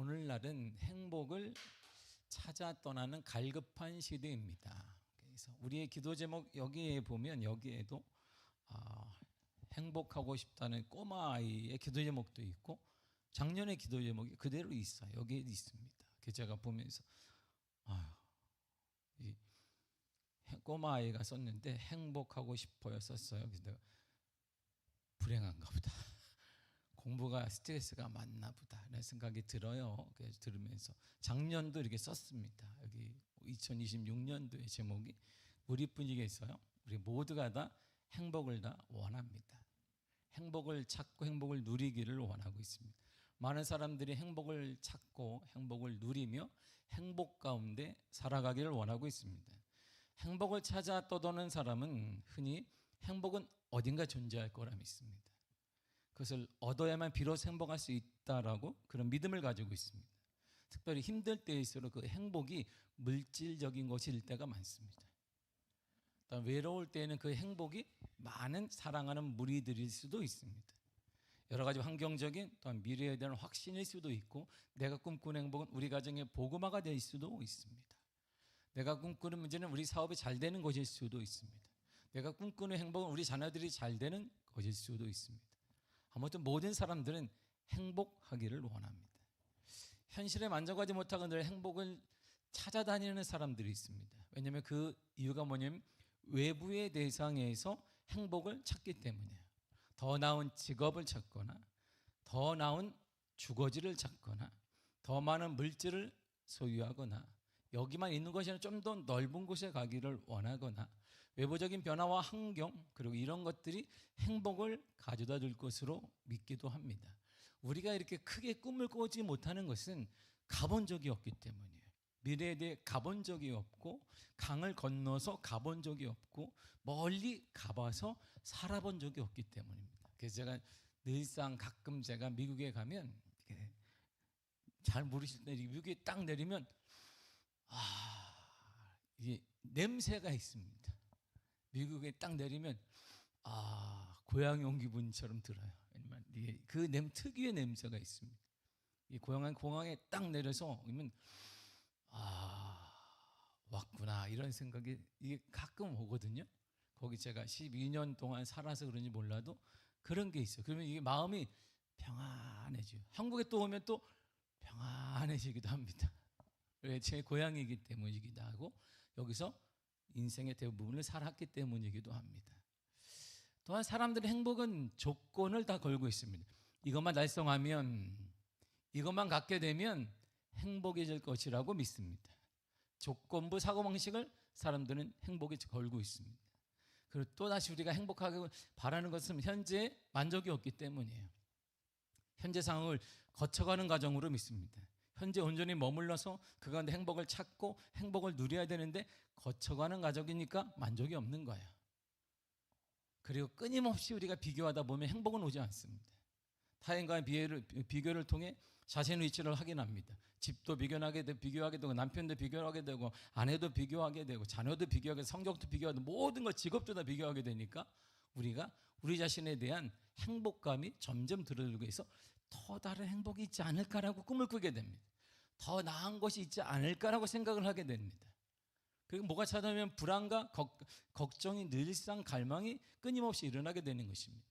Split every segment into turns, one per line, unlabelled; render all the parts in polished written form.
오늘날은 행복을 찾아 떠나는 갈급한 시대입니다. 그래서 우리의 기도 제목 여기에 보면 여기에도 행복하고 싶다는 꼬마 아이의 기도 제목도 있고 작년의 기도 제목이 그대로 있어요. 여기에 있습니다. 그래서 제가 보면서 이 꼬마 아이가 썼는데 행복하고 싶어요 썼어요. 그래서 내가 불행한가 보다. 공부가 스트레스가 많나 보다 라는 생각이 들어요. 그래서 들으면서 작년도 이렇게 썼습니다. 여기 2026년도의 제목이 우리 분위기에 있어요. 우리 모두가 다 행복을 다 원합니다. 행복을 찾고 행복을 누리기를 원하고 있습니다. 많은 사람들이 행복을 찾고 행복을 누리며 행복 가운데 살아가기를 원하고 있습니다. 행복을 찾아 떠도는 사람은 흔히 행복은 어딘가 존재할 거라 믿습니다. 그것을 얻어야만 비로소 행복할 수 있다라고 그런 믿음을 가지고 있습니다. 특별히 힘들 때일수록 그 행복이 물질적인 것일 때가 많습니다. 또 외로울 때에는 그 행복이 많은 사랑하는 무리들일 수도 있습니다. 여러 가지 환경적인 또한 미래에 대한 확신일 수도 있고 내가 꿈꾸는 행복은 우리 가정의 복음화가 될 수도 있습니다. 내가 꿈꾸는 문제는 우리 사업이 잘 되는 것일 수도 있습니다. 내가 꿈꾸는 행복은 우리 자녀들이 잘 되는 것일 수도 있습니다. 아무튼 모든 사람들은 행복하기를 원합니다. 현실에 만족하지 못하고 늘 행복을 찾아다니는 사람들이 있습니다. 왜냐하면 그 이유가 뭐냐면 외부의 대상에서 행복을 찾기 때문이에요. 더 나은 직업을 찾거나 더 나은 주거지를 찾거나 더 많은 물질을 소유하거나 여기만 있는 것이 아니라 좀 더 넓은 곳에 가기를 원하거나 외부적인 변화와 환경 그리고 이런 것들이 행복을 가져다 줄 것으로 믿기도 합니다. 우리가 이렇게 크게 꿈을 꾸지 못하는 것은 가본 적이 없기 때문이에요. 미래에 대해 가본 적이 없고 강을 건너서 가본 적이 없고 멀리 가봐서 살아본 적이 없기 때문입니다. 그래서 제가 늘상 가끔 제가 미국에 가면 잘 모르실 때 미국에 딱 내리면 이게 냄새가 있습니다. 미국에 딱 내리면 고향에 온 기분처럼 들어요. 그 특유의 냄새가 있습니다. 이 공항에 딱 내려서 오면 왔구나 이런 생각이 이게 가끔 오거든요. 거기 제가 12년 동안 살아서 그런지 몰라도 그런 게 있어요. 그러면 이게 마음이 평안해져요. 한국에 또 오면 또 평안해지기도 합니다. 왜? 제 고향이기 때문이기도 하고 여기서 인생의 대부분을 살았기 때문이기도 합니다. 또한 사람들의 행복은 조건을 다 걸고 있습니다. 이것만 달성하면 이것만 갖게 되면 행복해질 것이라고 믿습니다. 조건부 사고방식을 사람들은 행복에 걸고 있습니다. 그리고 또다시 우리가 행복하게 바라는 것은 현재 만족이 없기 때문이에요. 현재 상황을 거쳐가는 과정으로 믿습니다. 현재 온전히 머물러서 그 가운데 행복을 찾고 행복을 누려야 되는데 거쳐가는 과정이니까 만족이 없는 거예요. 그리고 끊임없이 우리가 비교하다 보면 행복은 오지 않습니다. 타인과의 비교를 통해 자신의 위치를 확인합니다. 집도 비교하게 되고 남편도 비교하게 되고 아내도 비교하게 되고 자녀도 비교하게 되고 성적도 비교하게 되고 모든 것 직업도 다 비교하게 되니까 우리가 우리 자신에 대한 행복감이 점점 들어들고 있어 더 다른 행복이 있지 않을까라고 꿈을 꾸게 됩니다. 더 나은 것이 있지 않을까라고 생각을 하게 됩니다. 그리고 뭐가 찾아오면 불안과 걱정이 늘상 갈망이 끊임없이 일어나게 되는 것입니다.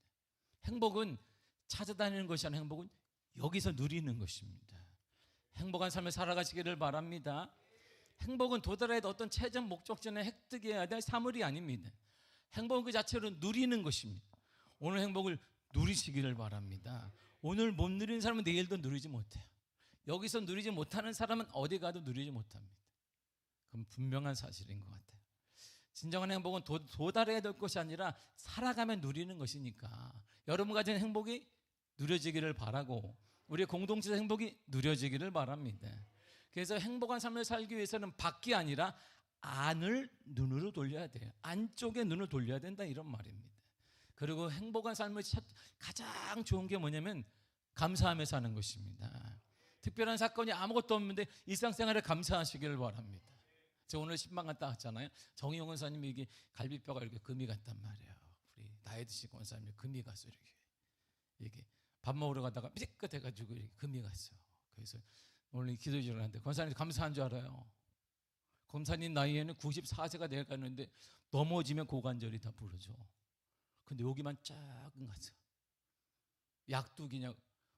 행복은 찾아다니는 것이 아니라 행복은 여기서 누리는 것입니다. 행복한 삶을 살아가시기를 바랍니다. 행복은 도달해야 될 어떤 최종 목적지나 획득해야 될 사물이 아닙니다. 행복은 그 자체로 누리는 것입니다. 오늘 행복을 누리시기를 바랍니다. 오늘 못 누리는 사람은 내일도 누리지 못해요. 여기서 누리지 못하는 사람은 어디 가도 누리지 못합니다. 그건 분명한 사실인 것 같아요. 진정한 행복은 도달해야 될 것이 아니라 살아가면 누리는 것이니까 여러분 가진 행복이 누려지기를 바라고 우리의 공동체의 행복이 누려지기를 바랍니다. 그래서 행복한 삶을 살기 위해서는 밖이 아니라 안을 눈으로 돌려야 돼요. 안쪽에 눈을 돌려야 된다 이런 말입니다. 그리고 행복한 삶을 가장 좋은 게 뭐냐면 감사하며 사는 것입니다. 특별한 사건이 아무것도 없는데 일상생활에 감사하시기를 바랍니다. 제가 오늘 신방 갔다 왔잖아요. 정희용 원사님이 이게 갈비뼈가 이렇게 금이 갔단 말이에요. 우리 나이 드신 원사님이 금이 갔어 이렇게 밥 먹으러 가다가 삐끗해가지고 이렇게 금이 갔어요. 그래서 오늘 기도해 주는데 권사님 감사한 줄 알아요. 권사님 나이에는 94세가 돼가는데 넘어지면 고관절이 다 부러져. 근데 여기만 작은 거죠. 약도 그냥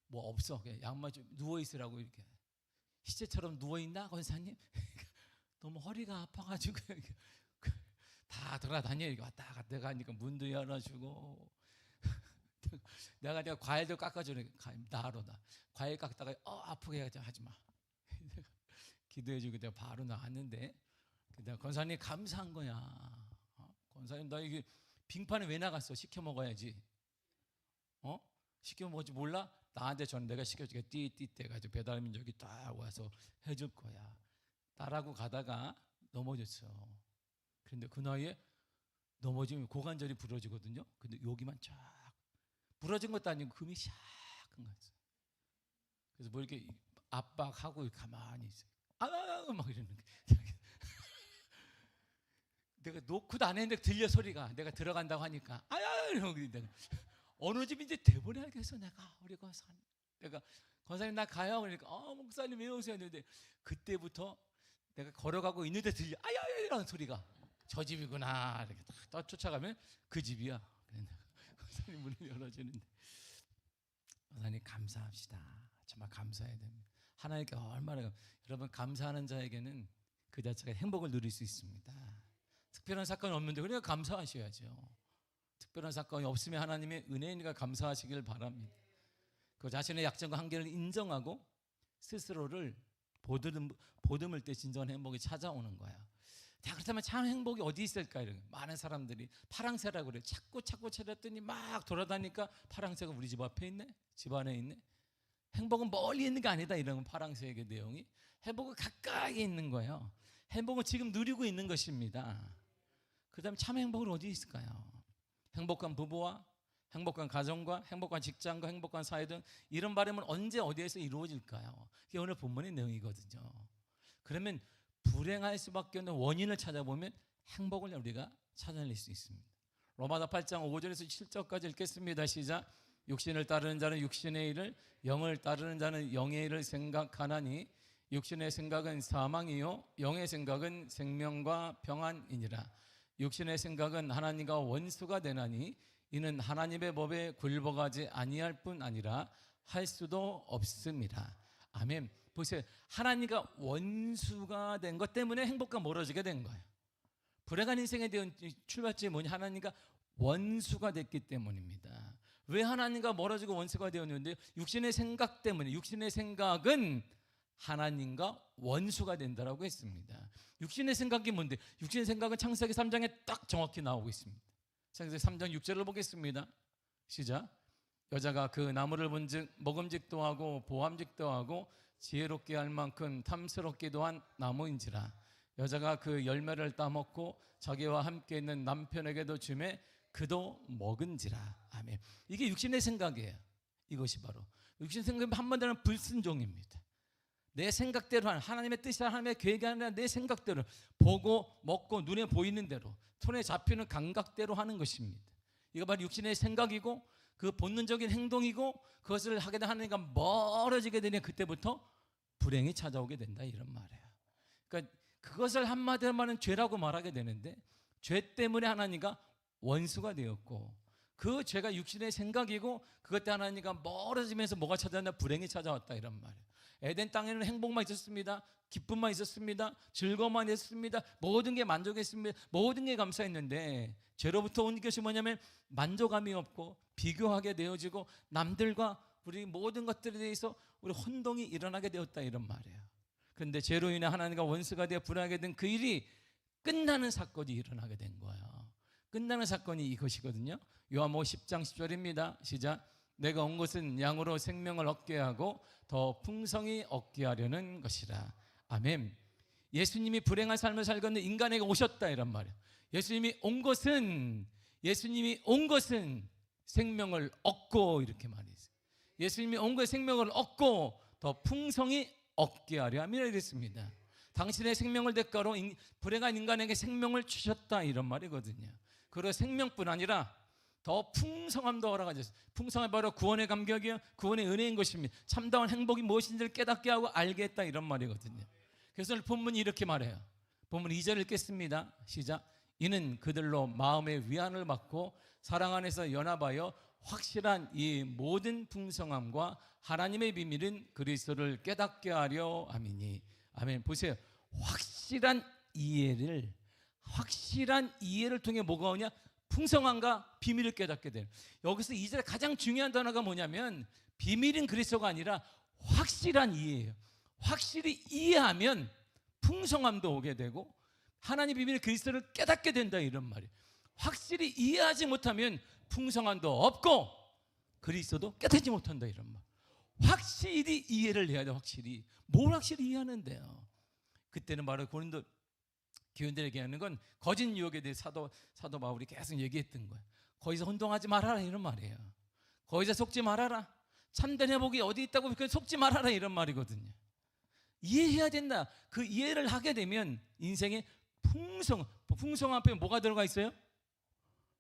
뭐 없어. 그냥 약만 좀 누워 있으라고 이렇게. 시체처럼 누워 있나 권사님? 너무 허리가 아파가지고 다 돌아다녀. 이렇게 왔다 갔다 가니까 문도 열어주고 내가 과일도 깎아주는 나로 나 과일 깎다가 아프게 하지 마. 기도해주고 내가 바로 나왔는데 내가 권사님 감사한 거야. 권사님 나 이게 빙판에 왜 나갔어? 시켜 먹어야지. 시켜 먹을지 몰라? 나한테 전 내가 시켜줄게. 띠띠 해가지고 배달민족이 딱 와서 해줄 거야. 딸하고 가다가 넘어졌어. 그런데 그 나이에 넘어지면 고관절이 부러지거든요. 근데 여기만 쫙 부러진 것도 아니고 금이 샥한 거였어. 그래서 뭐 이렇게 압박하고 가만히 있어. 막 이러는 거야. 내가 노크도 안 했는데 들려 소리가. 내가 들어간다고 하니까 이러고 내가 어느 집인지 대본해야겠어. 내가 우리 권사님. 내가 권사님 나 가요. 그러니까 목사님 왜 오세요? 했는데 그때부터 내가 걸어가고 있는데 들려 이런 소리가 저 집이구나. 이렇게 딱 쫓아가면 그 집이야. 권사님 문을 열어주는데 권사님 감사합시다. 정말 감사해야 됩니다. 하나님께 얼마나 여러분 감사하는 자에게는 그 자체가 행복을 누릴 수 있습니다. 특별한 사건이 없는데 그러니까 감사하셔야죠. 특별한 사건이 없으면 하나님의 은혜니까 감사하시길 바랍니다. 그 자신의 약점과 한계를 인정하고 스스로를 보듬을 때 진정한 행복이 찾아오는 거야. 자, 그렇다면 참 행복이 어디 있을까요? 많은 사람들이 파랑새라고 그래. 찾고 찾았더니 막 돌아다니니까 파랑새가 우리 집 앞에 있네, 집 안에 있네. 행복은 멀리 있는 게 아니다. 이런 파랑새에게 내용이 행복은 가까이 있는 거예요. 행복은 지금 누리고 있는 것입니다. 그다음에 참 행복은 어디 있을까요? 행복한 부부와 행복한 가정과 행복한 직장과 행복한 사회 등 이런 바람은 언제 어디에서 이루어질까요? 그게 오늘 본문의 내용이거든요. 그러면 불행할 수밖에 없는 원인을 찾아보면 행복을 우리가 찾아낼 수 있습니다. 로마서 8장 5절에서 7절까지 읽겠습니다. 시작. 육신을 따르는 자는 육신의 일을, 영을 따르는 자는 영의 일을 생각하나니 육신의 생각은 사망이요 영의 생각은 생명과 평안이니라. 육신의 생각은 하나님과 원수가 되나니 이는 하나님의 법에 굴복하지 아니할 뿐 아니라 할 수도 없습니다. 아멘. 보세요. 하나님과 원수가 된 것 때문에 행복과 멀어지게 된 거예요. 불행한 인생에 대한 출발점이 뭐냐? 하나님과 원수가 됐기 때문입니다. 왜 하나님과 멀어지고 원수가 되었는데? 육신의 생각 때문에. 육신의 생각은 하나님과 원수가 된다라고 했습니다. 육신의 생각이 뭔데? 육신의 생각은 창세기 3장에 딱 정확히 나오고 있습니다. 창세기 3장 6절을 보겠습니다. 시작. 여자가 그 나무를 본즉 먹음직도 하고 보암직도 하고 지혜롭게 할 만큼 탐스럽기도 한 나무인지라. 여자가 그 열매를 따먹고 자기와 함께 있는 남편에게도 주매 그도 먹은지라. 아멘. 이게 육신의 생각이에요. 이것이 바로 육신의 생각은 한마디로 불순종입니다. 내 생각대로 하는 하나님의 뜻이 하나님의 계획이 아니라 내 생각대로 보고 먹고 눈에 보이는 대로 손에 잡히는 감각대로 하는 것입니다. 이거 바로 육신의 생각이고 그 본능적인 행동이고 그것을 하게 되면 하나님과 멀어지게 되면 그때부터 불행이 찾아오게 된다 이런 말이에요. 그러니까 그것을 한마디로 말하면 죄라고 말하게 되는데 죄 때문에 하나님과 원수가 되었고 그 죄가 육신의 생각이고 그것 때문에 하나님과 멀어지면서 뭐가 찾아왔나? 불행이 찾아왔다 이런 말이에요. 에덴 땅에는 행복만 있었습니다. 기쁨만 있었습니다. 즐거움만 있었습니다. 모든 게 만족했습니다. 모든 게 감사했는데 죄로부터 온 것이 뭐냐면 만족감이 없고 비교하게 되어지고 남들과 우리 모든 것들에 대해서 우리 혼동이 일어나게 되었다 이런 말이에요. 그런데 죄로 인해 하나님과 원수가 되어 불행하게 된 그 일이 끝나는 사건이 일어나게 된 거예요. 끝나는 사건이 이것이거든요. 요한복음 10장 10절입니다. 시작. 내가 온 것은 양으로 생명을 얻게 하고 더 풍성히 얻게 하려는 것이라. 아멘. 예수님이 불행한 삶을 살고 있는 인간에게 오셨다 이란 말이에요. 예수님이 온 것은 생명을 얻고 이렇게 말했어요. 예수님이 온 것은 생명을 얻고 더 풍성히 얻게 하려 함이라 이랬습니다. 당신의 생명을 대가로 불행한 인간에게 생명을 주셨다 이런 말이거든요. 그리고 생명뿐 아니라 더 풍성함도 허락하셨어요. 풍성함이 바로 구원의 감격이요, 구원의 은혜인 것입니다. 참다운 행복이 무엇인지를 깨닫게 하고 알게 했다, 이런 말이거든요. 그래서 오늘 본문이 이렇게 말해요. 본문 2절 읽겠습니다. 시작. 이는 그들로 마음의 위안을 받고 사랑 안에서 연합하여 확실한 이 모든 풍성함과 하나님의 비밀은 그리스도를 깨닫게 하려 함이니. 아멘. 보세요. 확실한 이해를 통해 뭐가 오냐? 풍성함과 비밀을 깨닫게 돼요. 여기서 2절에 가장 중요한 단어가 뭐냐면 비밀인 그리스도가 아니라 확실한 이해예요. 확실히 이해하면 풍성함도 오게 되고 하나님 비밀 그리스도를 깨닫게 된다, 이런 말이에요. 확실히 이해하지 못하면 풍성함도 없고 그리스도도 깨닫지 못한다, 이런 말. 확실히 이해를 해야 돼. 확실히. 뭘 확실히 이해하는데요? 그때는 바로 고린도 교인들에게 하는 건 거짓 유혹에 대해 사도 바울이 계속 얘기했던 거예요. 거기서 혼동하지 말아라, 이런 말이에요. 거기서 속지 말아라. 참된 회복이 어디 있다고 속지 말아라, 이런 말이거든요. 이해해야 된다. 그 이해를 하게 되면 인생에 풍성함 앞에 뭐가 들어가 있어요?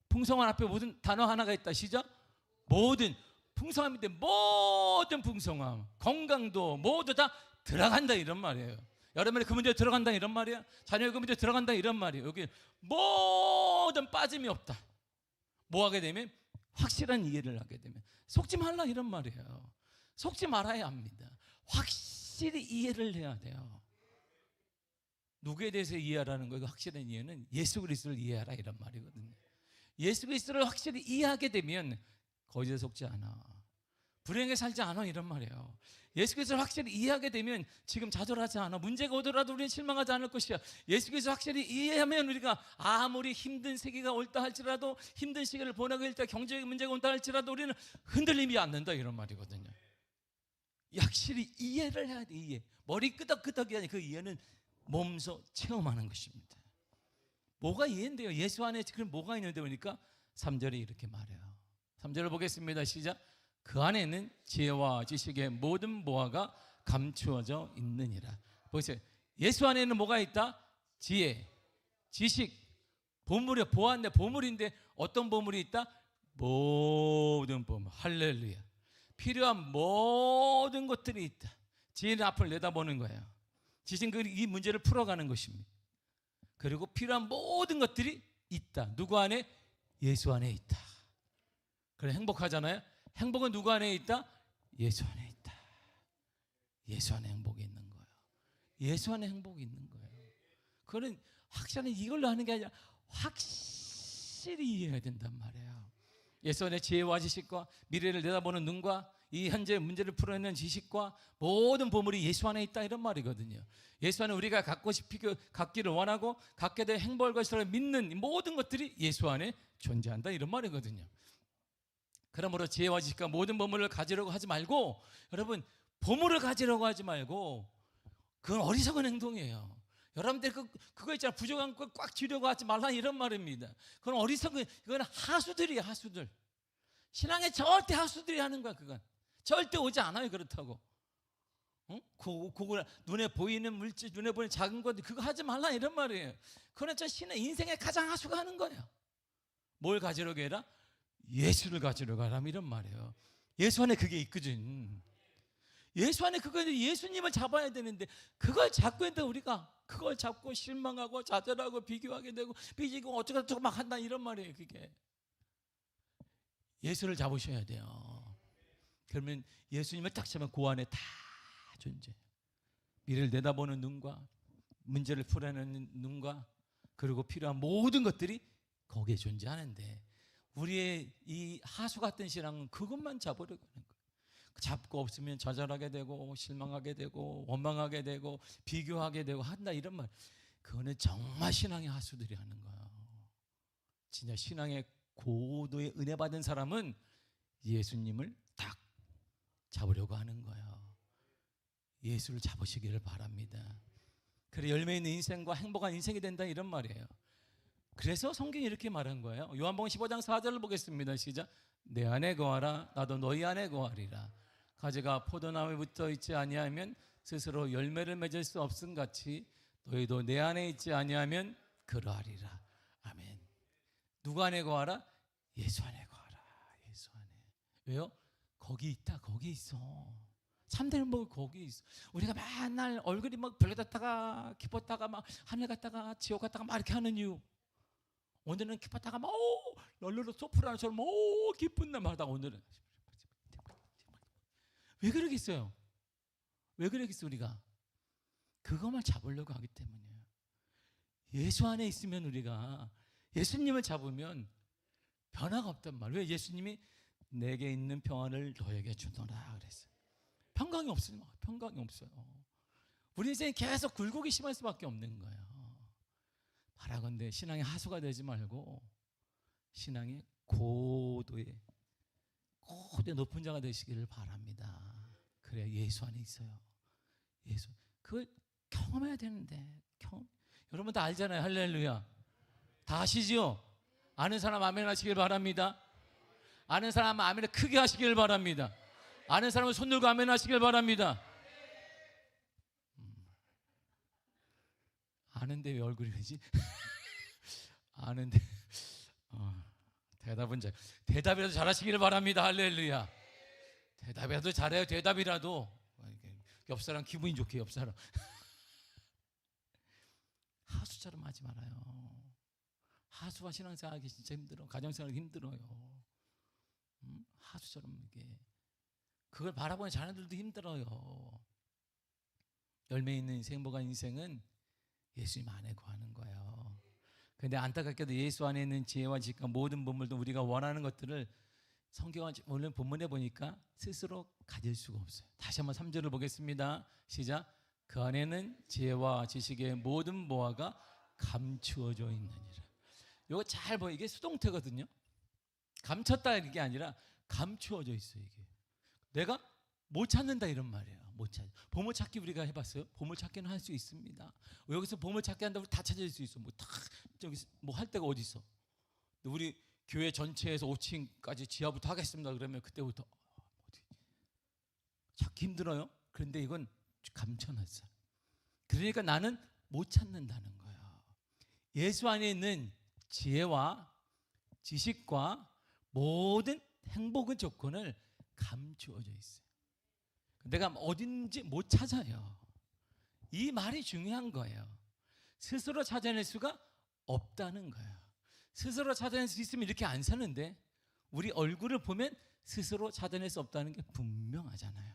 풍성함 앞에 모든 단어 하나가 있다. 시작. 모든 풍성함인데 모든 풍성함, 건강도 모두 다 들어간다, 이런 말이에요. 여러분이 그 문제에 들어간다, 이런 말이야. 자녀의 그 문제에 들어간다, 이런 말이에요. 여기 모든 빠짐이 없다. 뭐 하게 되면? 확실한 이해를 하게 되면 속지 말라, 이런 말이에요. 속지 말아야 합니다. 확실히 이해를 해야 돼요. 누구에 대해서 이해하라는 거예요? 확실한 이해는 예수 그리스도를 이해하라, 이런 말이거든요. 예수 그리스도를 확실히 이해하게 되면 거기에 속지 않아. 불행하게 살지 않아, 이런 말이에요. 예수 그리스도를 확실히 이해하게 되면 지금 좌절하지 않아. 문제가 오더라도 우리는 실망하지 않을 것이야. 예수 그리스도를 확실히 이해하면 우리가 아무리 힘든 세계가 올다 할지라도, 힘든 시기를 보내고 있다, 경제적인 문제가 온다 할지라도 우리는 흔들림이 않는다, 이런 말이거든요. 확실히 이해를 해야 돼. 이해. 머리 끄덕끄덕이 아니라 그 이해는 몸소 체험하는 것입니다. 뭐가 이해인데요? 예수 안에 그럼 뭐가 있는데 보니까 3절에 이렇게 말해요. 3절을 보겠습니다. 시작. 그 안에는 지혜와 지식의 모든 보화가 감추어져 있느니라. 보세요. 예수 안에는 뭐가 있다? 지혜, 지식, 보물이야. 보화인데 보물인데 어떤 보물이 있다? 모든 보물. 할렐루야. 필요한 모든 것들이 있다. 지혜는 앞을 내다보는 거예요. 지식은 이 문제를 풀어가는 것입니다. 그리고 필요한 모든 것들이 있다. 누구 안에? 예수 안에 있다. 그래 행복하잖아요. 행복은 누구 안에 있다? 예수 안에 있다. 예수 안에 행복이 있는 거예요. 예수 안에 행복이 있는 거예요. 그거는 확실히 이걸로 하는 게 아니라 확실히 이해해야 된단 말이에요. 예수 안에 지혜와 지식과 미래를 내다보는 눈과 이 현재 문제를 풀어내는 지식과 모든 보물이 예수 안에 있다, 이런 말이거든요. 예수 안에 우리가 갖기를 원하고 갖게 될 행복을 것이라고 믿는 모든 것들이 예수 안에 존재한다, 이런 말이거든요. 그러므로 지혜와 지식과 모든 보물을 가지려고 하지 말고, 여러분 보물을 가지려고 하지 말고 그건 어리석은 행동이에요. 여러분들 그거 있잖아, 부족한 거 꽉 쥐려고 하지 말라, 이런 말입니다. 그건 어리석은, 그건 하수들이에요. 하수들. 신앙에 절대 하수들이 하는 거야. 그건 절대 오지 않아요. 그렇다고 그거 눈에 보이는 물질, 눈에 보이는 작은 것, 그거 하지 말라, 이런 말이에요. 그건 저 신의 인생의 가장 하수가 하는 거예요. 뭘 가지려고 해라? 예수를 가지려고 하라, 이런 말이에요. 예수 안에 그게 있거든. 예수 안에 그거, 예수님을 잡아야 되는데 그걸 잡고 있는데 우리가 그걸 잡고 실망하고 좌절하고 비교하게 되고 삐지고 어쩌고 막 한다, 이런 말이에요. 그게 예수를 잡으셔야 돼요. 그러면 예수님을 딱 잡으면 그 안에 다 존재. 미래를 내다보는 눈과 문제를 풀어내는 눈과 그리고 필요한 모든 것들이 거기에 존재하는데, 우리의 이 하수 같은 신앙은 그것만 잡으려고 하는 거예요. 잡고 없으면 좌절하게 되고 실망하게 되고 원망하게 되고 비교하게 되고 한다, 이런 말. 그거는 정말 신앙의 하수들이 하는 거예요. 진짜 신앙의 고도의 은혜 받은 사람은 예수님을 딱 잡으려고 하는 거예요. 예수를 잡으시기를 바랍니다. 그래 열매 있는 인생과 행복한 인생이 된다, 이런 말이에요. 그래서 성경이 이렇게 말한 거예요. 요한복음 15장 4절을 보겠습니다. 시작. 내 안에 거하라, 나도 너희 안에 거하리라. 가지가 포도나무에 붙어 있지 아니하면 스스로 열매를 맺을 수 없음 같이 너희도 내 안에 있지 아니하면 그러하리라. 아멘. 누구 안에 거하라? 예수 안에 거하라. 예수 안에. 왜요? 거기 있다. 거기 있어. 참된 행복은 거기 있어. 우리가 맨날 얼굴이 막 별로갔다가 기뻤다가 막 하늘 갔다가 지옥 갔다가 막 이렇게 하는 이유. 오늘은 기뻤다가 막 널널로 소프라노처럼 기쁜 날 하다가 오늘은 왜 그러겠어요? 왜 그러겠어 우리가? 그것만 잡으려고 하기 때문이에요. 예수 안에 있으면 우리가 예수님을 잡으면 변화가 없단 말이에요. 왜? 예수님이 내게 있는 평안을 너에게 주노라 그랬어요. 평강이 없으면 평강이 없어요. 우리 인생이 계속 굴곡이 심할 수밖에 없는 거예요. 바라건대 신앙의 하수가 되지 말고 신앙의 고도의 높은 자가 되시기를 바랍니다. 그래야 예수 안에 있어요. 예수. 그걸 경험해야 되는데 여러분 다 알잖아요. 할렐루야. 다 아시죠? 아는 사람 아멘 하시길 바랍니다. 아는 사람 아멘 크게 하시길 바랍니다. 아는 사람은 손 들고 아멘 하시길 바랍니다. 아는데 왜 얼굴이 왜지? 아는데 대답이라도 잘하시기를 바랍니다. 할렐루야. 대답이라도 잘해요. 대답이라도 옆사람 기분이 좋게 옆사람 하수처럼 하지 말아요. 하수와 신앙생활하기 진짜 힘들어. 가정생활하기 힘들어요. 하수처럼 이게 그걸 바라보는 자녀들도 힘들어요. 열매 있는 인생, 행복한 인생은 예수님 안에 거하는 거예요. 그런데 안타깝게도 예수 안에 있는 지혜와 지식과 모든 본물도 우리가 원하는 것들을 성경 오늘 본문에 보니까 스스로 가질 수가 없어요. 다시 한번 3절을 보겠습니다. 시작. 그 안에는 지혜와 지식의 모든 모아가 감추어져 있느니라. 이거 잘 보여. 이게 수동태거든요. 감췄다 이게 아니라 감추어져 있어요. 이게 내가 못 찾는다 이런 말이에요. 못 찾아. 보물찾기 우리가 해봤어요? 보물찾기는 할 수 있습니다. 여기서 보물찾기 한다고 다 찾을 수 있어. 저기 할 데가 어디 있어? 우리 교회 전체에서 5층까지 지하부터 하겠습니다. 그러면 그때부터 찾기 힘들어요. 그런데 이건 감춰놨어요. 그러니까 나는 못 찾는다는 거예요. 예수 안에 있는 지혜와 지식과 모든 행복의 조건을 감추어져 있어요. 내가 어딘지 못 찾아요. 이 말이 중요한 거예요. 스스로 찾아낼 수가 없다는 거예요. 스스로 찾아낼 수 있으면 이렇게 안 사는데 우리 얼굴을 보면 스스로 찾아낼 수 없다는 게 분명하잖아요.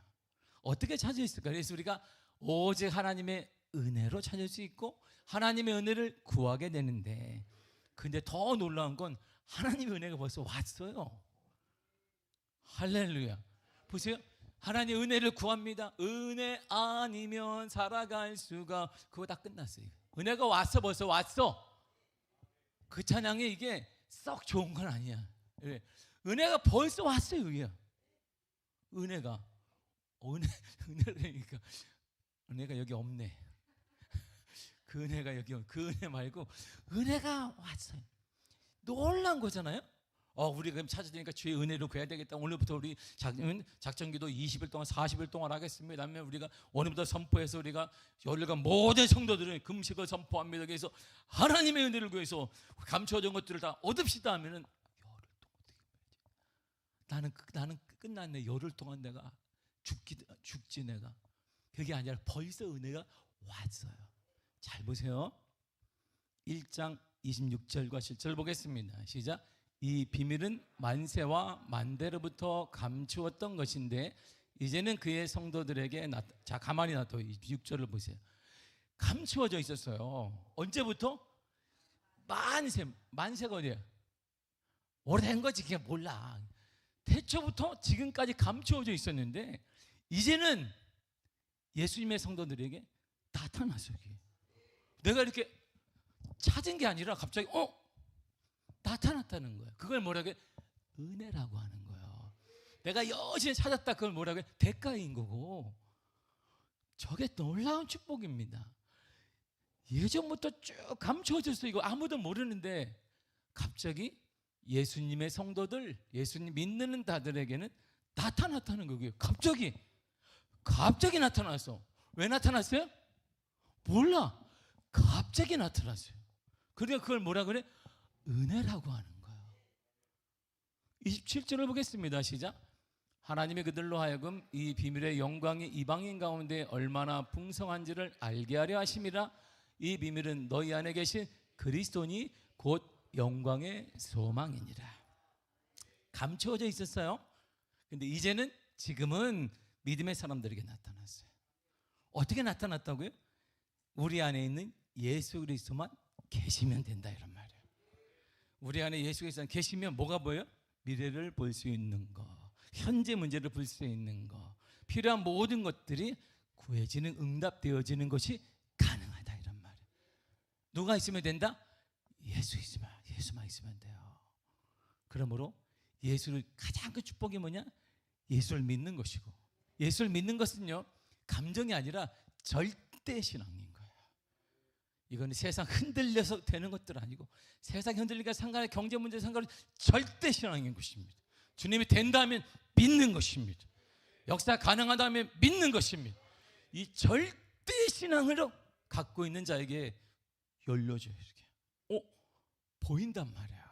어떻게 찾을 수 있을까요? 그래서 우리가 오직 하나님의 은혜로 찾을 수 있고 하나님의 은혜를 구하게 되는데, 근데 더 놀라운 건 하나님의 은혜가 벌써 왔어요. 할렐루야. 보세요. 하나님 은혜를 구합니다. 은혜 아니면 살아갈 수가, 그거 다 끝났어요. 은혜가 왔어. 벌써 왔어. 그 찬양이 이게 썩 좋은 건 아니야. 은혜가 벌써 왔어요. 이게 은혜가 은혜라니까 은혜가 여기 없네. 그 은혜가 여기, 그 은혜 말고 은혜가 왔어요. 놀란 거잖아요. 우리 그럼 찾아지니까 주의 은혜로 구해야 되겠다. 오늘부터 우리 작전기도 20일 동안 40일 동안 하겠습니다. 하면 우리가 오늘부터 선포해서 우리가 열흘간 모든 성도들은 금식을 선포합니다. 그래서 하나님의 은혜를 구해서 감춰진 것들을 다 얻읍시다 하면은 열흘 동안 나는 끝났네. 열흘 동안 내가 죽지 내가. 그게 아니라 벌써 은혜가 왔어요. 잘 보세요. 1장 26절과 7절 보겠습니다. 시작. 이 비밀은 만세와 만대로부터 감추었던 것인데 이제는 그의 성도들에게 자, 가만히 놔둬. 6절을 보세요. 감추어져 있었어요. 언제부터? 만세가 어디야? 오래된 거지. 그냥 몰라. 태초부터 지금까지 감추어져 있었는데 이제는 예수님의 성도들에게 나타났어요. 내가 이렇게 찾은 게 아니라 갑자기 나타났다는 거예요. 그걸 뭐라고 해? 은혜라고 하는 거예요. 내가 여전히 찾았다. 그걸 뭐라고 해? 대가인 거고. 저게 놀라운 축복입니다. 예전부터 쭉 감춰졌어요. 이거 아무도 모르는데 갑자기 예수님의 성도들, 예수님 믿는 자들에게는 나타났다는 거고요. 갑자기 나타났어. 왜 나타났어요? 몰라. 갑자기 나타났어요. 그러니까 그걸 뭐라 그래? 은혜라고 하는 거예요. 27절을 보겠습니다. 시작. 하나님이 그들로 하여금 이 비밀의 영광이 이방인 가운데 얼마나 풍성한지를 알게 하려 하심이라. 이 비밀은 너희 안에 계신 그리스도니 곧 영광의 소망이니라. 감추어져 있었어요. 근데 이제는 지금은 믿음의 사람들에게 나타났어요. 어떻게 나타났다고요? 우리 안에 있는 예수 그리스도만 계시면 된다, 이런 말이에요. 우리 안에 예수 그리스도만 계시면 뭐가 보여요? 미래를 볼 수 있는 거, 현재 문제를 볼 수 있는 거, 필요한 모든 것들이 구해지는, 응답되어지는 것이 가능하다, 이런 말이에요. 누가 있으면 된다? 예수만 있으면 돼요. 그러므로 예수를 가장 큰 축복이 뭐냐? 예수를 믿는 것이고, 예수를 믿는 것은요 감정이 아니라 절대 신앙인 거예요. 이거는 세상 흔들려서 되는 것들 아니고, 세상 흔들리니까 상관의 경제 문제 상관없이 절대 신앙인 것입니다. 주님이 된다면 믿는 것입니다. 역사 가능하다면 믿는 것입니다. 이 절대 신앙으로 갖고 있는 자에게 열려줘요. 이렇게 보인단 말이에요.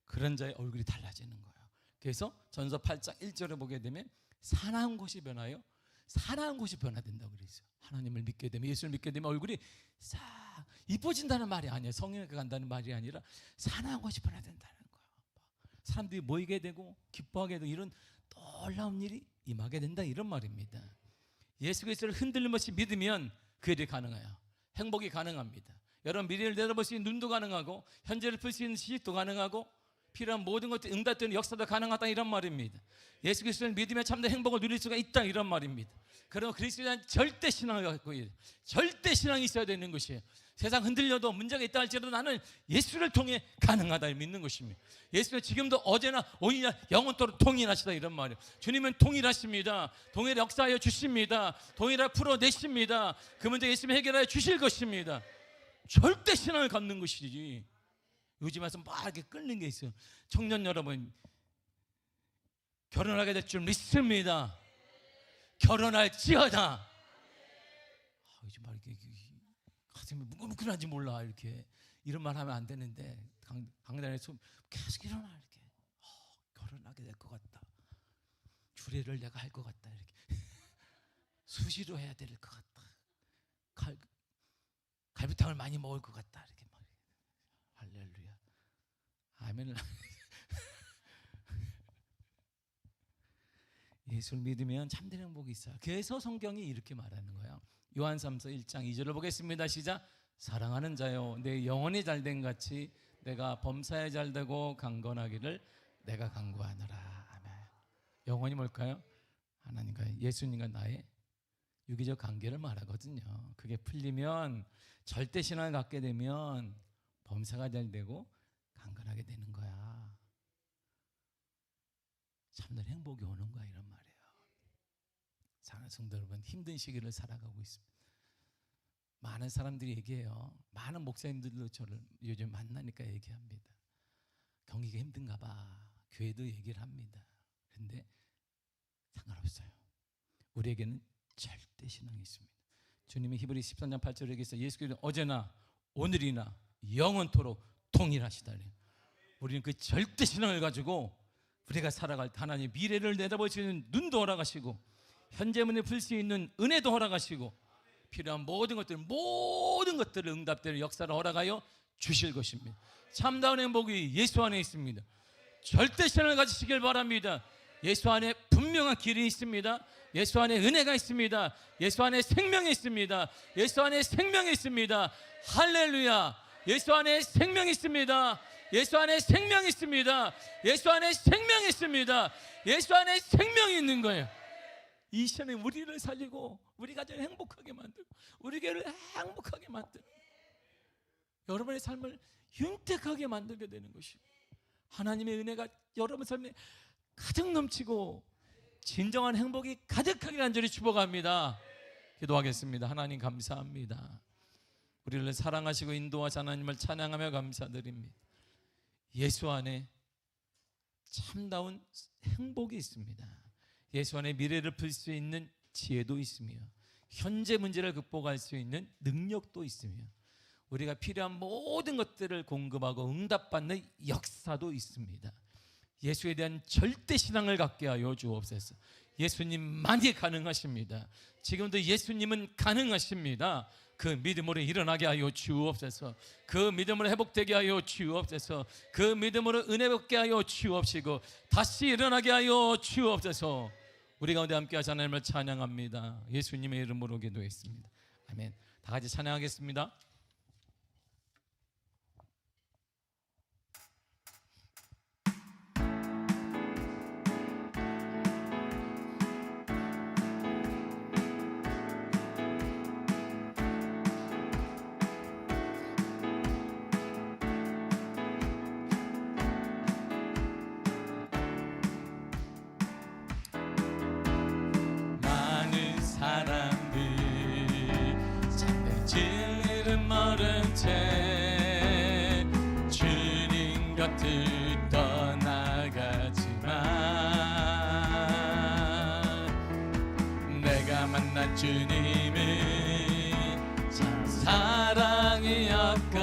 그런 자의 얼굴이 달라지는 거예요. 그래서 전서 8장 1절에 보게 되면 사나운 곳이 변하여 사나운 곳이 변화된다고 그랬어요. 하나님을 믿게 되면, 예수를 믿게 되면 얼굴이 싹 이뻐진다는 말이 아니에요. 성령에 간다는 말이 아니라 사나운 곳이 변화된다는 거예요. 사람들이 모이게 되고 기뻐하게 되고 이런 놀라운 일이 임하게 된다, 이런 말입니다. 예수 그리스도를 흔들림 없이 믿으면 그 일이 가능해요. 행복이 가능합니다. 여러분, 미래를 내다볼 수 있는 눈도 가능하고, 현재를 풀 수 있는 지식도 가능하고, 필요한 모든 것들 응답되는 역사도 가능하다, 이런 말입니다. 예수 그리스도를 믿으면 참된 행복을 누릴 수가 있다, 이런 말입니다. 그러면 그리스도에 대한 절대 신앙을 갖고 있어요. 절대 신앙이 있어야 되는 것이에요. 세상 흔들려도 문제가 있다 할지라도 나는 예수를 통해 가능하다 믿는 것입니다. 예수는 지금도 어제나 오늘이나 영원토록 동일하시다, 이런 말이에요. 주님은 동일하십니다. 동일하게 역사하여 주십니다. 동일하게 풀어내십니다. 그 문제 예수님이 해결하여 주실 것입니다. 절대 신앙을 갖는 것이지. 요즘 와서 막 이렇게 끊는 게 있어요. 청년 여러분, 결혼하게 될 줄 믿습니다. 결혼할지어다. 요즘 막 이렇게 가슴이 뭉클뭉클한지 몰라, 이렇게 이런 말 하면 안 되는데 강단에서 계속 일어나, 이렇게 결혼하게 될 것 같다. 주례를 내가 할 것 같다, 이렇게 수시로 해야 될 것 같다. 갈비탕을 많이 먹을 것 같다, 이렇게 막. 할렐루야, 아멘. 예수를 믿으면 참된 행복이 있어요. 그래서 성경이 이렇게 말하는 거예요. 요한 3서 1장 2절을 보겠습니다. 시작. 사랑하는 자여, 내 영혼이 잘된 같이 내가 범사에 잘되고 강건하기를 내가 간구하노라. 아멘. 영혼이 뭘까요? 하나님과 예수님과 나의 유기적 관계를 말하거든요. 그게 풀리면, 절대 신앙을 갖게 되면 범사가 잘되고 강건하게 되는 거야. 참된 행복이 오는 거야, 이런 말이에요. 사랑하는 성도 여러분, 힘든 시기를 살아가고 있습니다. 많은 사람들이 얘기해요. 많은 목사님들도 저를 요즘 만나니까 얘기합니다. 경기가 힘든가 봐. 교회도 얘기를 합니다. 그런데 상관없어요. 우리에게는 절대 신앙이 있습니다. 주님이 히브리 13장 8절에 얘기해서 예수 그리스도는 어제나 오늘이나 영원토록 동일하시다. 우리는 그 절대 신앙을 가지고 우리가 살아갈 때 하나님 미래를 내다볼 수 있는 눈도 허락하시고, 현재 문제 풀 수 있는 은혜도 허락하시고, 필요한 모든 것들을 응답되는 역사를 허락하여 주실 것입니다. 참다운 행복이 예수 안에 있습니다. 절대 신앙을 가지시길 바랍니다. 예수 안에 분명한 길이 있습니다. 예수 안에 은혜가 있습니다. 예수 안에 생명이 있습니다. 예수 안에 생명이 있습니다. 할렐루야. 예수 안에 생명이 있습니다. 예수 안에 생명이 있습니다. 예수 안에 생명이 있습니다. 예수 안에 생명이 있는 거예요. 이 시간에 우리를 살리고 우리 가정을 행복하게 만들고 우리 교회를 행복하게 만들고 여러분의 삶을 윤택하게 만들게 되는 것이고, 하나님의 은혜가 여러분 삶에 가득 넘치고 진정한 행복이 가득하게 간절히 축복합니다. 기도하겠습니다. 하나님 감사합니다. 우리를 사랑하시고 인도하신 하나님을 찬양하며 감사드립니다. 예수 안에 참다운 행복이 있습니다. 예수 안에 미래를 풀 수 있는 지혜도 있으며, 현재 문제를 극복할 수 있는 능력도 있으며, 우리가 필요한 모든 것들을 공급하고 응답받는 역사도 있습니다. 예수에 대한 절대 신앙을 갖게 하여 주옵소서. 예수님만이 가능하십니다. 지금도 예수님은 가능하십니다. 그 믿음으로 일어나게 하여 주옵소서. 그 믿음으로 회복되게 하여 주옵소서. 그 믿음으로 은혜 받게 하여 주옵시고 다시 일어나게 하여 주옵소서. 우리 가운데 함께 하시 하나님을 찬양합니다. 예수님의 이름으로 기도했습니다. 아멘. 다 같이 찬양하겠습니다. 진리를 모른 채 주님 곁을 떠나가지만 내가 만난 주님은 참 사랑이었고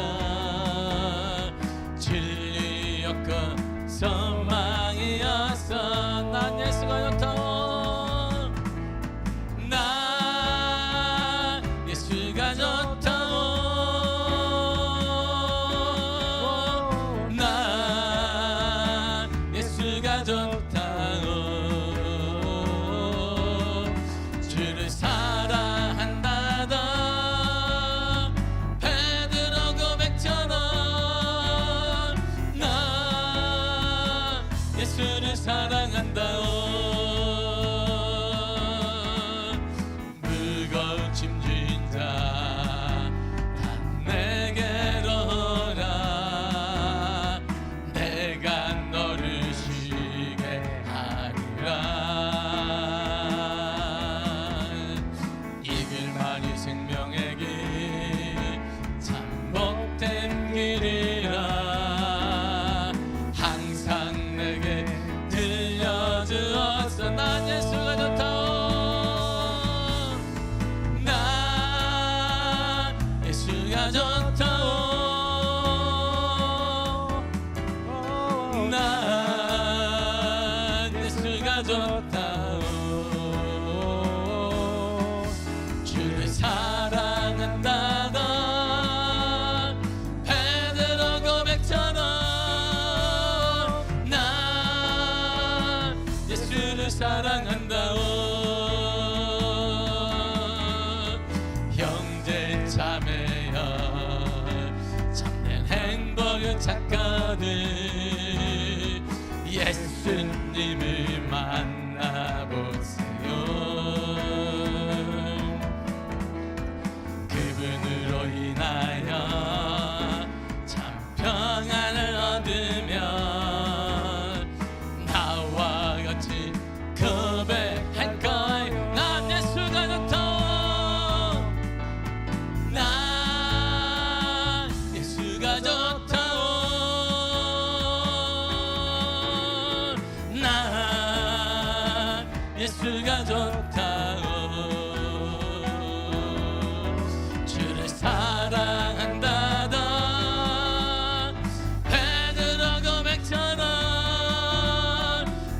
진리였고 소망이었어. 난 예수가 좋다오. 무거운 짐진 자 다 내게로 오라. 내가 너를 쉬게 하리라. 이 길만이 생명의 길 참 복된 길이라. 항상 내게 들려주었어. 난 예수가 좋다오. 난 예수가 좋다오. 난 예수가 좋다오. 주를 사랑한다던 베드로 고백처럼 난 예수를 사랑한다오. 형제 자매여 참된 행복을 찾거든 예수님을 만나보세요. 그분으로 인하여 참 평안을 얻으면 나와 같이 고백할 거예요. 난 예수가 좋다오. 난 예수가 좋다오. 난 예수가 좋다오. 주를 사랑한다던 베드로 고백처럼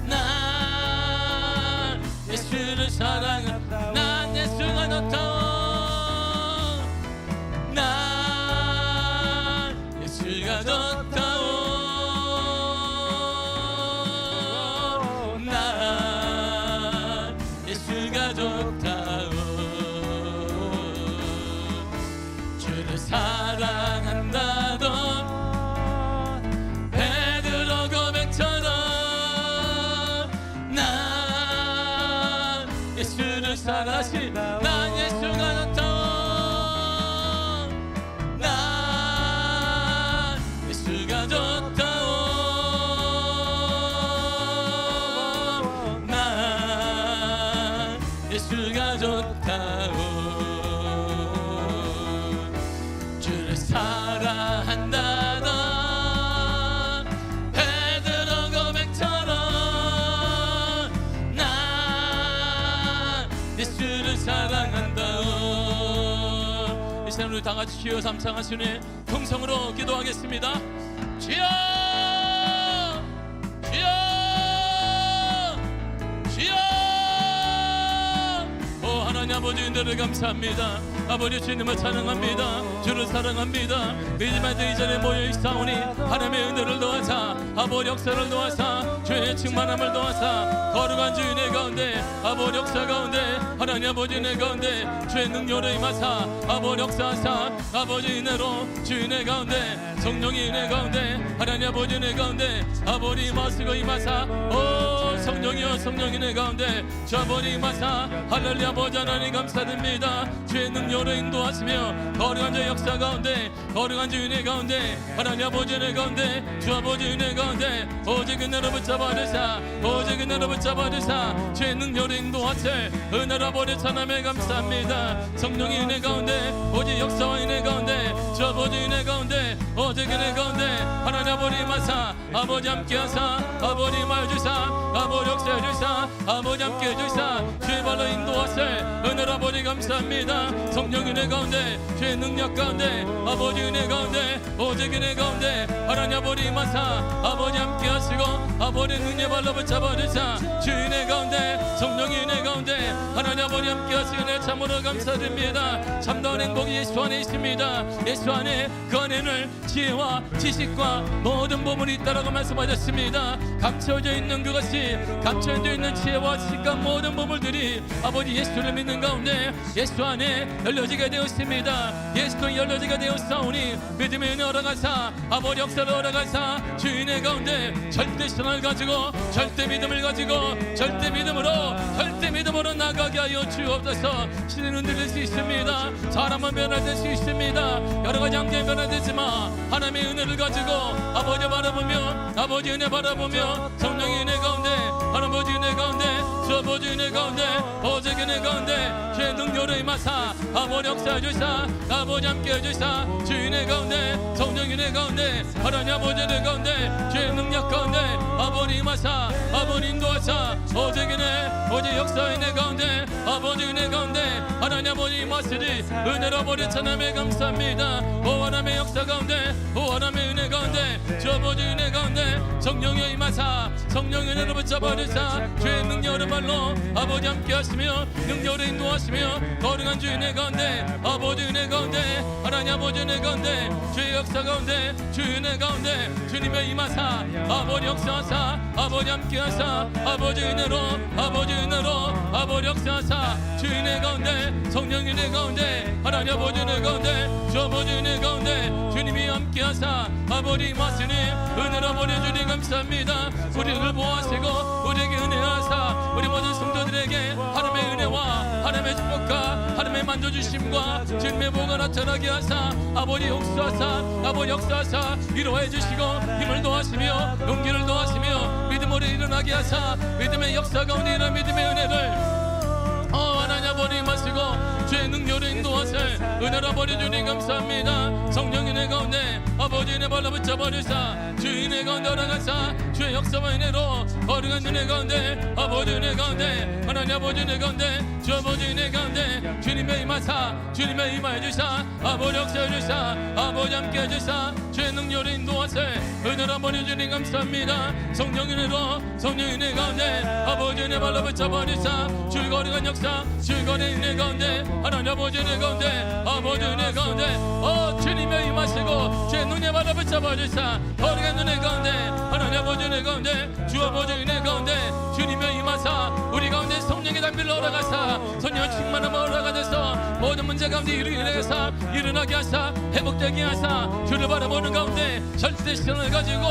난 예수를 사랑한다. 난 예수가 좋다오. 난 예수가 좋다오. 난 예수가 좋다오. 주를 사랑한다던 베드로 고백처럼 난 예수를 사랑하시. 난 예수가 좋다오. 난 예수가 좋다오. 난 예수가 좋다오. 주를 사랑한다던 베드로 고백처럼 난 예수를 사랑한다오. 이 시간 우리 다 같이 주여 삼창하시네 통성으로 기도하겠습니다. 주여 주여 하나님 아버지 은혜를 감사합니다. 아버지 주님을 찬양합니다. 주를 사랑합니다. 믿음의 이 자리에 모여 있사오니 하나님의 은혜를 도와사 아버지 역사를 도와사 주의 충만함을 도와사 거룩한 주인의 가운데 아버지 역사 가운데 하나님 아버지 내 가운데 주의 능력을 임하사 아버지 역사하사 아버지 은혜로 주인의 가운데 성령이 내 가운데 하나님 아버지 내 가운데 아버지 임하시고 임하사 오 성령이여 성령이 내 가운데 주 아버지 임하사 할렐루야 아버지 하나님 감사드립니다. 주의 능력으로 인도하시며 거룩한 주의 역사 가운데 거룩한 주인의 가운데 하나님 아버지 내 가운데 주 아버지 은혜 가운데 오직 은혜로 붙잡아주사 오직 은혜로 붙잡아주사 주의 능력으로 인도하세 은혜로 아버지 찬양에 감사합니다. 성령이 은혜 가운데 오직 역사와 은혜 가운데 주 아버지 은혜 가운데 오직 은혜 가운데 하나님 아버지 임하사 아버지 함께하사 아버지 임하여주사 아버지 역사해주사 아버지 함께해주사 주의 발로 인도하세 은혜로 아버지 감사합니다. 성령 은혜 가운데 주의 능력 가운데 아버지 은혜 가운데 오직 은혜 가운데 하나님 아버지 임하사 아버지 함께하시고 아버지 능력 발로 붙잡아주사 주의 은혜 가운데 성령의 은혜 가운데 하나님 아버지 함께하시고 은혜 참으로 감사드립니다. 참다운 행복이 예수 안에 있습니다. 예수 안에 그 안에는 지혜와 지식과 모든 보물이 있다라고 말씀하셨습니다. 감춰져 있는 그것이 감춰져 있는 지혜와 지식과 모든 보물들이 아버지 예수를 믿는 가운데 예수 안에 열려지게 되었습니다. 예수도 열려지게 되었사오니 믿음의 은혜 허락하사 아버지 역사를 허락하사 주인의 가운데 절대 신앙을 가지고 절대 믿음을 가지고 절대 믿음으로 나가게 하여 주옵소서. 신은 흔들릴 수 있습니다. 사람은 변화될 수 있습니다. 여러가지 환경이 변화되지만 하나님의 은혜를 가지고 아버지 바라보며 아버지 은혜 바라보며 성령의 은혜 가운데 아버지 은혜 가운데 주 아버지 은혜 가운데 오직 은혜 가운데 주의 능력으로 임하사 아버지 역사해 주사 아버지 함께 해주사 주의 은혜 가운데 성령 은혜 가운데 하나님 아버지 은혜 가운데 주의 능력 가운데 아버지 임하사 아버지 인도하사 오직 은혜 오직 역사의 은혜 가운데 아버지 은혜 가운데 하나님 아버지 임하시리 은혜로 아버지 찬양에 감사합니다. 오 하나님의 역사 가운데 오 하나님의 은혜 가운데 주 아버지 은혜 가운데 성령의 임하사 성령 은혜로 붙잡아주사 주의 능력으로 발로 아버지 함께 하시며 능력으로 인도하시며 거룩한 주의 은혜 가운데 아버지 은혜 가운데 하나님 아버지 은혜 가운데 주의 역사 가운데 주의 은혜 가운데 주님의 임하사 아버지 역사하사 아버지 함께 하사 아버지 은혜로 아버지 역사하사 주의 은혜 가운데 성령 은혜 가운데 하나님 아버지 은혜 가운데 주 아버지 은혜 가운데 주님이 함께 하사 아버지 임하시니 은혜로 아버지 주님 감사합니다. 우리를 보호하시고 우리에게 은혜하사 우리 모든 성도들에게 하나님의 은혜와 하나님의 축복과 하나님의 만져주심과 주님의 보호가 나타나게 하사 아버지 역사하사 아버지 역사하사 위로해 주시고 힘을 도하시며 용기를 도하시며 믿음으로 일어나게 하사 믿음의 역사 가운데 일어난 믿음의 은혜를 하나님 아버지 마시고 주의 능력으로 인도하세 은혜로 아버지 주님 감사합니다. 성령 은혜 가운데 아버지 은혜 발로 붙잡아주사 주의 은혜 가운데 허락하사 주의 역사와 은혜로 거룩한 은혜 가운데 아버지 은혜 가운데 하나님 아버지 은혜 가운데 주 아버지 은혜 가운데 주님의 임하사 주님의 임하여주사 아버지 역사해주사 아버지 함께해주사 주의 능력으로 인도하세 은혜로 아버지 주님 감사합니다. 성령 은혜로 성령 은혜 가운데 아버지 은혜 발로 붙잡아주사 주의 거룩한 역사 주의 거룩한 은혜 가운데 하나님 아버지 은혜 가운데 아버지 은혜 가운데 주님의 임하시고 주의 눈에 발로 붙잡아주사 거룩한 은혜 가운데 하나님 아버지 은혜 가운데 주 아버지 은혜 가운데 주님의 임하사 우리 가운데 성령의 담비를 허락하사 성령 충만함을 허락하셔서 모든 문제 가운데 일어나게 하사 회복되게 하사 주를 바라보는 가운데 절대 신앙을 가지고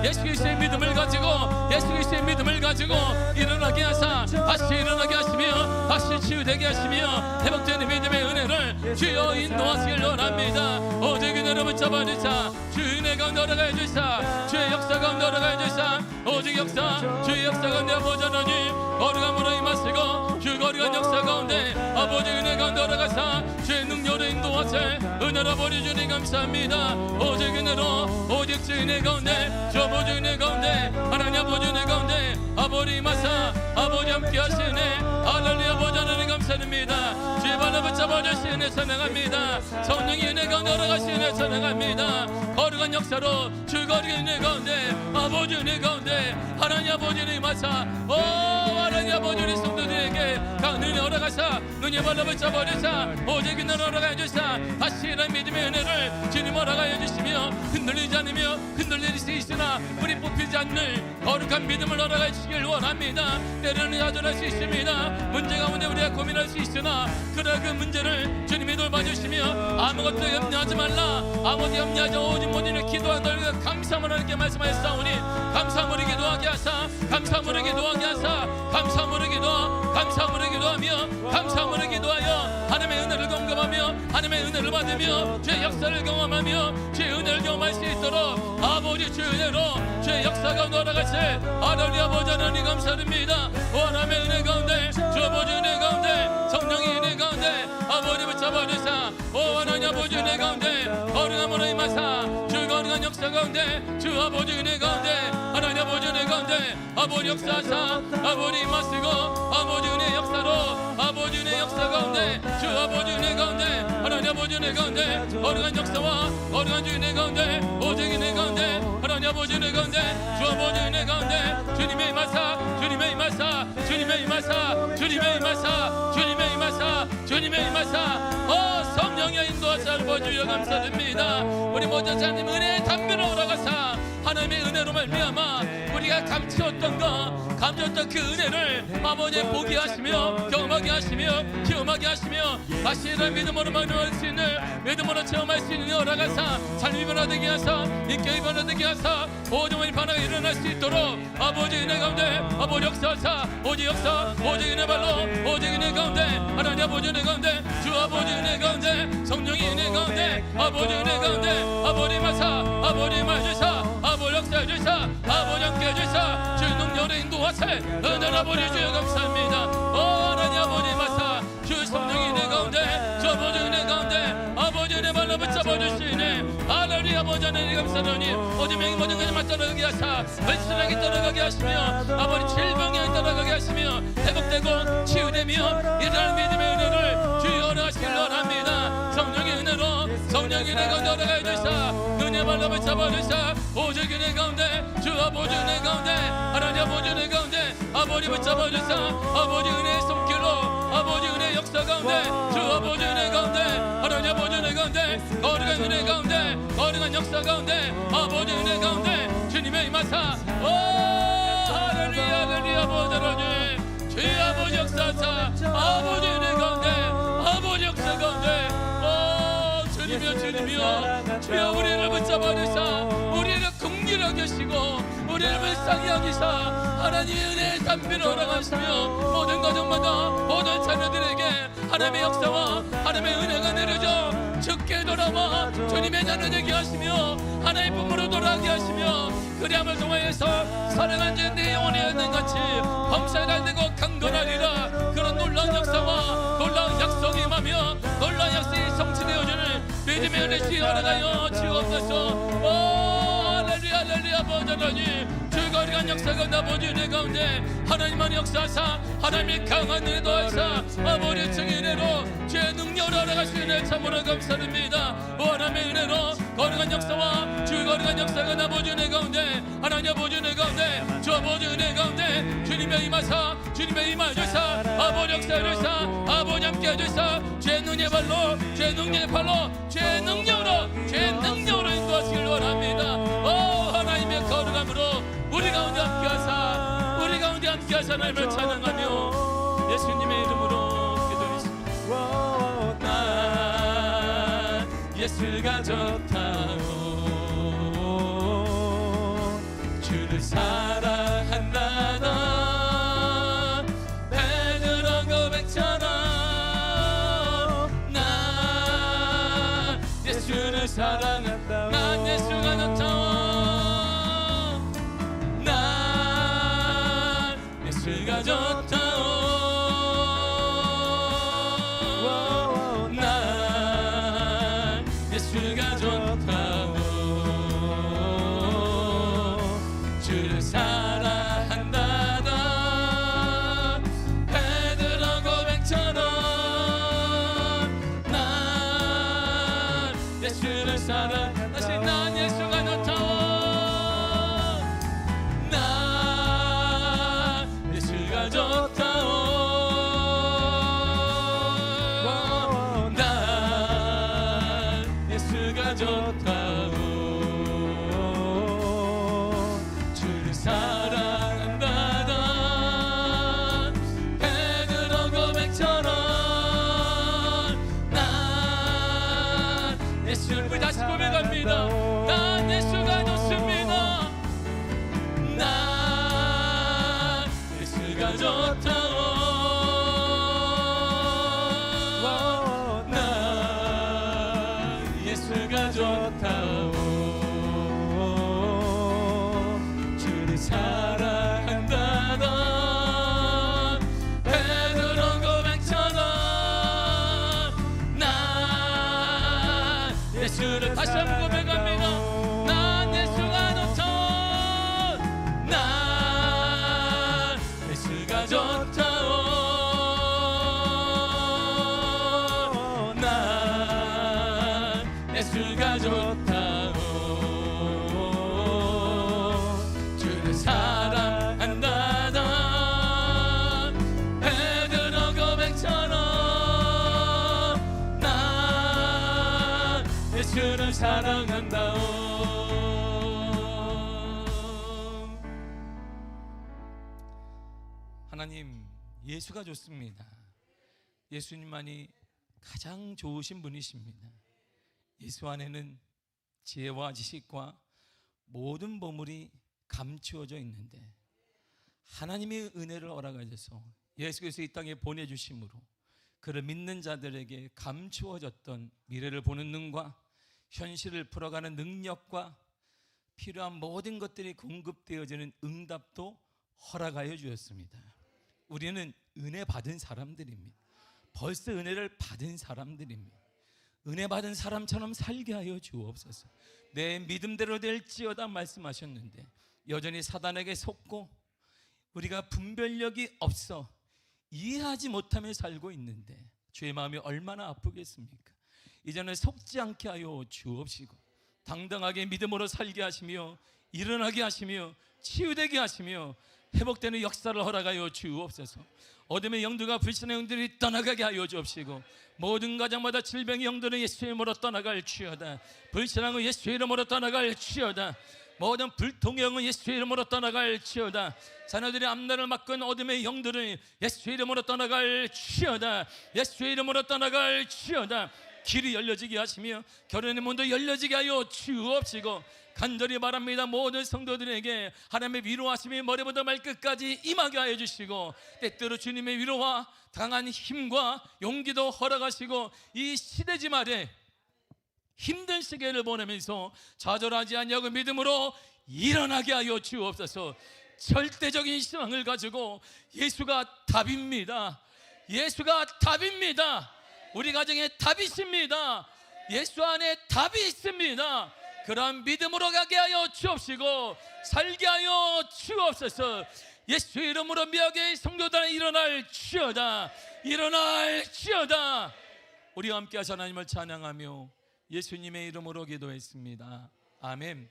예수 그리스도의 믿음을 가지고 예수 그리스도의 믿음을 가지고 일어나게 하사 다시 일어나게 하시며 다시 치유되게 하시며 회복되는 믿음의 은혜를 주여 인도하시길 원합니다. 오직 은혜로 붙잡아주사 주의 은혜 가운데 허락해 주사 주의 역사 가운데 허락해 주사 오직 역사 주의 역사 가운데 아버지 하나님 거룩함으로 임하시고 주 거룩한 역사 가운데 아버지 은혜 가운데 허락하사 주의 능력 능력으로 인도하세 은혜로 아버지 주님 감사합니다. 오직 은혜로 오직 주 은혜 가운데 주 아버지 은혜 가운데 하나님 아버지 은혜 가운데 아버지 마사 아버지 함께 하시네 할렐루야 아버지 하나님 감사드립니다. 주의 발을 붙잡아 주시네 찬양합니다. 성령의 은혜 가운데 걸어가시네 찬양합니다. 거룩한 역사로 주 거룩한 은혜 가운데 아버지 은혜 가운데 하나님 아버지 은혜 마사 오 하나님 아버지 우리 성도들에게 강 은혜 걸어가사 눈의 발을 붙잡아 주사 오직 은혜로 걸어가 주사 다시 이런 믿음의 은혜를 주님 걸어가 주시며 흔들리지 않으며 흔들릴 수 있으나 우리 뽑히지 않는 거룩한 믿음을 걸어가 주시길 원합니다. 때로는 좌절할 수 있습니다. 문제 가운데 우리가 고민할 수 있으나 그러나 그 문제를 주님이 돌봐주시며 아무것도 염려하지 말라 아무것도 염려하지 오직 모든 일 기도한다 감사함으로 하나님께 말씀하셨사오니 감사함으로 기도하게 하사 감사함으로 기도하게 하사 감사함으로 기도하며 감사함으로 기도하여 하나님의 은혜를 경험하며 하나님의 은혜를 받으며 주의 역사를 경험하며 주의 은혜를 경험할 수 있도록 아버지 주의 은혜로 주의 역사가 돌아가세 하나님 아버지 하나님 감사드립니다. 하나님의 은혜 가운데 주 아버지 은혜 가운데 성령의 은혜 가운데 아버지 붙잡아주사 오 하나님 아버지 은혜 가운데 거룩함으로 임하사 주 거룩한 역사 가운데 주 아버지 은혜 가운데 하나님 아버지 은혜 가운데 아버지 역사하사 아버지 임하시고 아버지 은혜 역사로 아버지 은혜 역사 가운데 주 아버지 은혜 가운데 하나님 아버지 은혜 가운데 거룩한 역사와 거룩한 주 은혜 가운데 오직 은혜 가운데 하나님 아버지 은혜 가운데 주 아버지 은혜 가운데 주님의 임하사 주님의 임하사 주님의 임하사 주님의 임하사 주님의 임하사 주님의 임하사 성령의 인도하사 아버지여 감사드립니다. 우리 모든 하나님 은혜의 담배로 올라가사 하나님의 은혜로 말미암아 우리가 감추었던 그 은혜를 아버지 보게 하시며 경험하게 하시며 체험하게 하시며 다시 이런 믿음으로 만날 수 있는 믿음으로 체험할 수 있는 올라가사 삶이 변화되게 하사 인격이 변화되게 하사 모든 변화가 일어날 수 있도록 아버지 은혜 가운데 아버지 역사하사 오직 역사 오직 은혜 발로 오직 은혜 가운데 하나님 아버지 은혜 가운데 주 아버지 은혜 가운데 성령의 은혜 가운데 아버지 은혜 가운데 아버지 마사 아버지 마주사 아버지 역사해주사 아버지 함께해주사 주 능력으로 인도하세 은혜로 아버지 주여 감사합니다. 하나님 아버지 마사 주 성령의 은혜 가운데 주 아버지 은혜 가운데 아버지 은혜 발로 붙잡아주시네 하나님 아버지 하나님 감사하니 모든 명이 모든 것을 맞춰나가게 하사 불순하게 떠나가게 하시며 아버지 질병에 떠나가게 하시며 회복되고 치유되며 이러한 믿음의 은혜를 주여 하시길 원합니다. 성령의 은혜로 성령의 은혜 가운데 올라가야 되사 은혜 발로 붙잡아주사 오직 은혜 가운데 주 아버지 은혜 가운데 하나님 아버지 은혜 가운데 아버지 붙잡아주사 아버지 은혜의 손길로 아버지 은혜의 역사 가운데 주 아버지 은혜 가운데 하나님 아버지 은혜 가운데 거룩한 은혜 가운데 거룩한 역사 가운데 아버지 은혜 가운데 주님의 임하사 할렐루야 할렐루야 아버지 하나님 주의 아버지 역사하사 아버지 은혜 가운데 아버지 역사 가운데 주님이여 주여 우리를 붙잡아주사 우리를 긍휼하게 하시고 우리를 불쌍히 여기사 하나님의 은혜의 담비를 허락하시며 모든 가정마다 모든 자녀들에게 하나님의 역사와 하나님의 은혜가 내려져 죽게 돌아와 주님의 자녀 되게 하시며 하나님의 품으로 돌아가게 하시며 그리함을 통하여서 사랑한 자 내 영혼이 있는 같이 범사가 되고 강건하리라. 그런 놀라운 역사와 놀라운 약속이 임하며 놀라운 약속이 성취되어지는 믿음의 은혜 주여 허락하여 주옵소서. 할렐루야 할렐루야 아버지 하나님 주 거룩한 역사가 아버지 은혜 가운데 하나님만 역사하사 하나님의 강한 은혜 더하사 아버지의 증인 은혜로 주의 능력을 허락하시는 참으로 감사드립니다. 하나님의 은혜로 거룩한 역사와 주 거룩한 역사가 아버지 은혜 가운데 하나님 아버지 은혜 가운데 주 아버지 은혜 가운데 주님의 임하사 주님의 임하주사 아버지 역사해주사 아버지 함께 해주사 주의 능력의 발로 주의 능력의 발로 주의 능력으로 인도하시길 원합니다. 하나님의 거룩함으로 우리 가운데 함께하사 우리 가운데 함께하사 하나님을 찬양하며 예수님의 이름으로 기도했습니다. 난 예수가 좋다고 주를 사랑한다던 베드로 고백처럼 난 예수를 사랑한다. 난 예수가 좋다고 난 예수가 좋다고 난 예수를 사랑 다시 난 예수가 좋다오 난 예수가 좋다오 난 예수가 좋다오 주를 사랑한다던 베드로 고백처럼 예수를 다시 고백합니다. 난 예수가 좋습니다. 난 예수가 좋다오 난 예수가 좋다오 주를 사랑한다던 베드로 고백처럼 예수를 다시 한번 고백합니다. 난 예수가 좋다오 난 예수가 좋다오 난 예수가 좋다오 주를 사랑한다던 베드로 고백처럼 난 예수를 사랑한다오. 하나님 예수가 좋습니다. 예수님만이 가장 좋으신 분이십니다. 예수 안에는 지혜와 지식과 모든 보물이 감추어져 있는데 하나님의 은혜를 허락하셔서 예수께서 이 땅에 보내주심으로 그를 믿는 자들에게 감추어졌던 미래를 보는 눈과 현실을 풀어가는 능력과 필요한 모든 것들이 공급되어지는 응답도 허락하여 주셨습니다. 우리는 은혜 받은 사람들입니다. 벌써 은혜를 받은 사람들입니다. 은혜 받은 사람처럼 살게 하여 주옵소서. 내 믿음대로 될지어다 말씀하셨는데 여전히 사단에게 속고 우리가 분별력이 없어 이해하지 못하며 살고 있는데 주의 마음이 얼마나 아프겠습니까? 이제는 속지 않게 하여 주옵시고 당당하게 믿음으로 살게 하시며 일어나게 하시며 치유되게 하시며 회복되는 역사를 허락하여 주옵소서. 어둠의 영들과 불신의 영들이 떠나가게 하여 주옵시고 모든 가정마다 질병의 영들은 예수의 이름으로 떠나갈지어다. 불신앙은 예수의 이름으로 떠나갈지어다. 모든 불통의 영은 예수의 이름으로 떠나갈지어다. 자녀들의 앞날을 막은 어둠의 영들은 예수의 이름으로 떠나갈지어다. 예수의 이름으로 떠나갈지어다. 길이 열려지게 하시며 결혼의 문도 열려지게 하여 주옵시고 간절히 바랍니다. 모든 성도들에게 하나님의 위로하심이 머리부터 발끝까지 임하게 하여 주시고 때때로 주님의 위로와 강한 힘과 용기도 허락하시고 이 시대지 말에 힘든 시기를 보내면서 좌절하지 아니하고 믿음으로 일어나게 하여 주옵소서. 절대적인 희망을 가지고 예수가 답입니다. 예수가 답입니다. 우리 가정에 답이 있습니다. 예수 안에 답이 있습니다. 그러한 믿음으로 가게 하여 주옵시고 살게 하여 주옵소서. 예수 이름으로 미하게 성도들은 일어날지어다. 일어날지어다. 우리와 함께 하신 하나님을 찬양하며 예수님의 이름으로 기도했습니다. 아멘.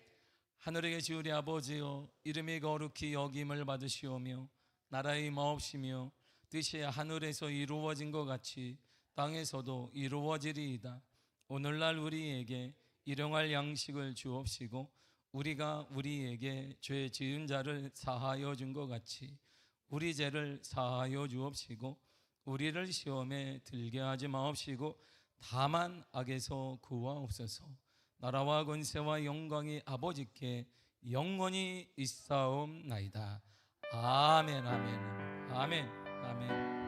하늘에 계신 우리 아버지여, 이름이 거룩히 여김을 받으시오며 나라의 마옵시며 뜻이 하늘에서 이루어진 것 같이 땅에서도 이루어지리이다. 오늘날 우리에게 일용할 양식을 주옵시고 우리가 우리에게 죄 지은 자를 사하여 준 것 같이 우리 죄를 사하여 주옵시고 우리를 시험에 들게 하지 마옵시고 다만 악에서 구하옵소서. 나라와 권세와 영광이 아버지께 영원히 있사옵나이다. 아멘 아멘 아멘 아멘.